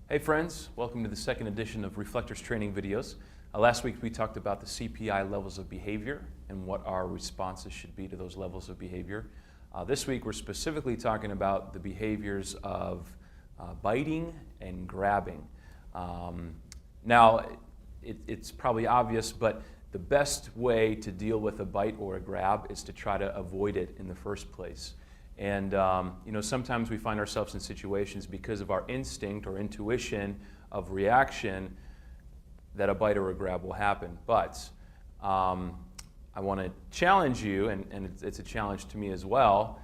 Hey friends, welcome to the second edition of Reflectors Training videos. Last week we talked about the CPI levels of behavior and what our responses should be to those levels of behavior. This week we're specifically talking about the behaviors of biting and grabbing. Now, it's probably obvious, but the best way to deal with a bite or a grab is to try to avoid it in the first place. And sometimes we find ourselves in situations because of our instinct or intuition of reaction that a bite or a grab will happen. But I want to challenge you, and it's a challenge to me as well,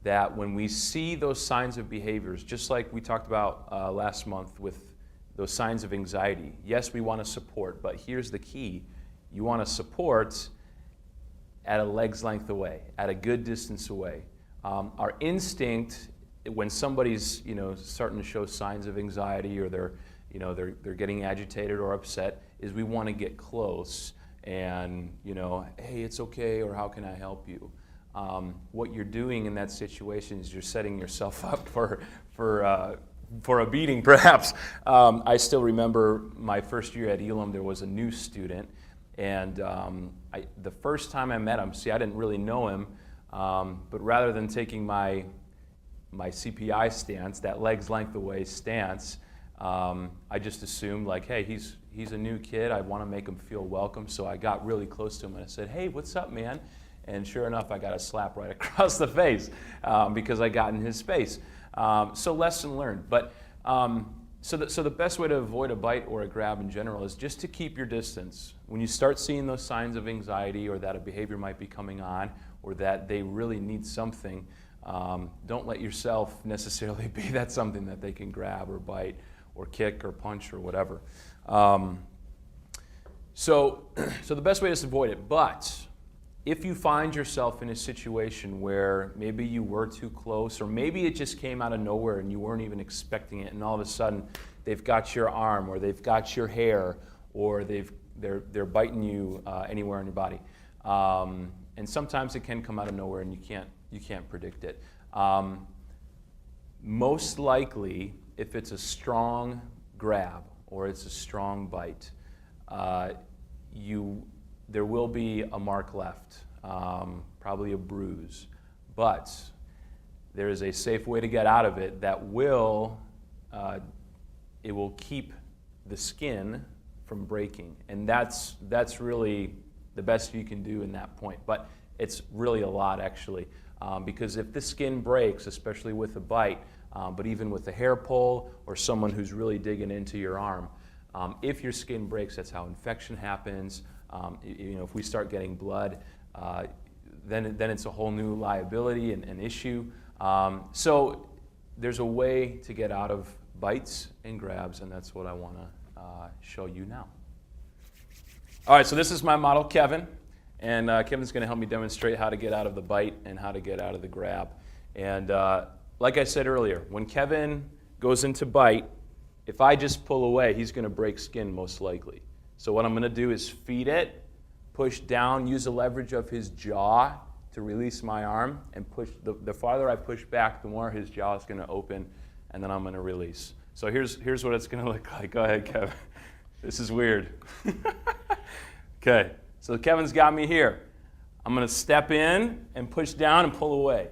that when we see those signs of behaviors, just like we talked about last month with those signs of anxiety, yes, we want to support, but here's the key. You want to support at a leg's length away, at a good distance away. Our instinct, when somebody's starting to show signs of anxiety or they're getting agitated or upset, is we want to get close and hey, it's okay, or how can I help you? What you're doing in that situation is you're setting yourself up for a beating, perhaps. I still remember my first year at Elam. There was a new student, and the first time I met him, I didn't really know him. But rather than taking my CPI stance, that leg's length away stance, I just assumed hey, he's a new kid. I want to make him feel welcome. So I got really close to him and I said, hey, what's up, man? And sure enough, I got a slap right across the face because I got in his space. So lesson learned. But so the best way to avoid a bite or a grab in general is just to keep your distance. When you start seeing those signs of anxiety or that a behavior might be coming on, or that they really need something, don't let yourself necessarily be that something that they can grab or bite or kick or punch or whatever. So the best way is to avoid it. But if you find yourself in a situation where maybe you were too close, or maybe it just came out of nowhere and you weren't even expecting it, and all of a sudden they've got your arm or they've got your hair or they're biting you anywhere in your body. And sometimes it can come out of nowhere and you can't predict it. Most likely, if it's a strong grab or it's a strong bite, there will be a mark left, probably a bruise. But there is a safe way to get out of it that will keep the skin from breaking, and that's really the best you can do in that point. But it's really a lot, actually, because if the skin breaks, especially with a bite, but even with a hair pull or someone who's really digging into your arm, if your skin breaks, that's how infection happens. If we start getting blood, then it's a whole new liability and issue. So there's a way to get out of bites and grabs, and that's what I want to show you now. All right, so this is my model, Kevin, and Kevin's going to help me demonstrate how to get out of the bite and how to get out of the grab. And like I said earlier, when Kevin goes into bite, if I just pull away, he's going to break skin most likely. So what I'm going to do is feed it, push down, use the leverage of his jaw to release my arm, and push. The farther I push back, the more his jaw is going to open, and then I'm going to release. So here's what it's going to look like. Go ahead, Kevin. This is weird. Okay, so Kevin's got me here. I'm going to step in and push down and pull away.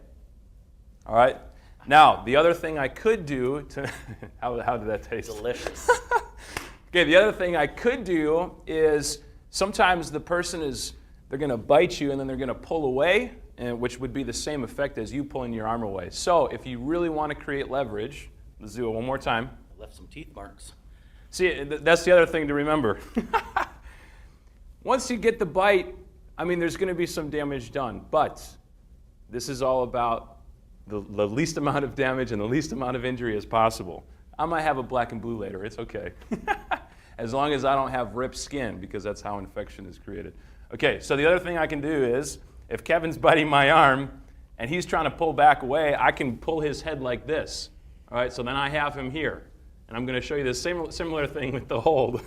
All right? Now, the other thing I could do how did that taste? Delicious. Okay, the other thing I could do is sometimes the person they're going to bite you and then they're going to pull away, which would be the same effect as you pulling your arm away. So if you really want to create leverage, let's do it one more time. I left some teeth marks. See, that's the other thing to remember. Once you get the bite, there's going to be some damage done, but this is all about the least amount of damage and the least amount of injury as possible. I might have a black and blue later, it's okay. As long as I don't have ripped skin, because that's how infection is created. Okay, so the other thing I can do is, if Kevin's biting my arm and he's trying to pull back away, I can pull his head like this. All right, so then I have him here. And I'm going to show you the similar thing with the hold.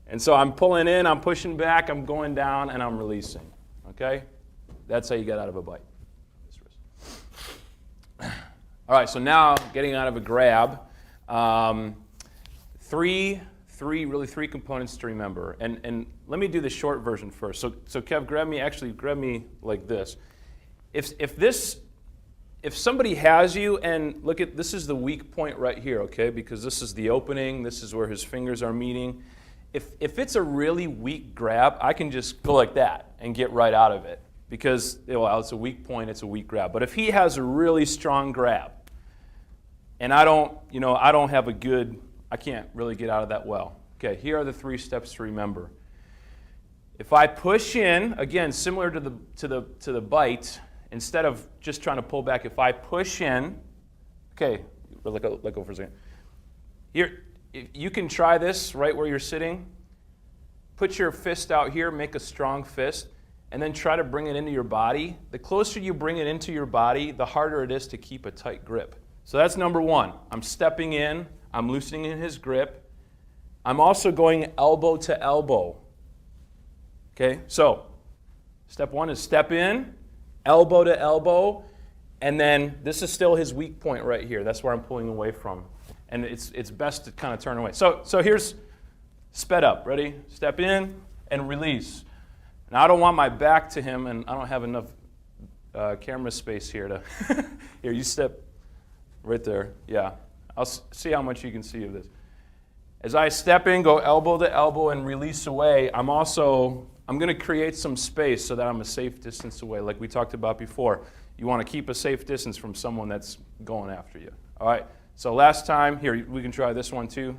And so I'm pulling in, I'm pushing back, I'm going down, and I'm releasing. Okay? That's how you get out of a bite. All right, so now getting out of a grab. three components to remember. And let me do the short version first. So Kev, grab me like this. If somebody has you, and look at, this is the weak point right here, okay? Because this is the opening, this is where his fingers are meeting. If it's a really weak grab, I can just go like that and get right out of it. Because, well, it's a weak point, it's a weak grab. But if he has a really strong grab, and I can't really get out of that well. Okay, here are the 3 steps to remember. If I push in, again, similar to the bite, instead of just trying to pull back, if I push in, okay, let go for a second. Here, you can try this right where you're sitting. Put your fist out here, make a strong fist, and then try to bring it into your body. The closer you bring it into your body, the harder it is to keep a tight grip. So that's number 1. I'm stepping in, I'm loosening in his grip. I'm also going elbow to elbow. Okay, so step 1 is step in, elbow to elbow, and then this is still his weak point right here. That's where I'm pulling away from. And it's best to kind of turn away. So here's sped up. Ready? Step in and release. Now I don't want my back to him, and I don't have enough camera space here to. Here, you step right there. Yeah. I'll see how much you can see of this. As I step in, go elbow to elbow, and release away, I'm going to create some space so that I'm a safe distance away, like we talked about before. You want to keep a safe distance from someone that's going after you. All right? So last time, here, we can try this one too.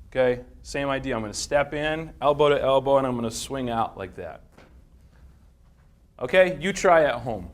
Okay? Same idea. I'm going to step in, elbow to elbow, and I'm going to swing out like that. Okay? You try at home.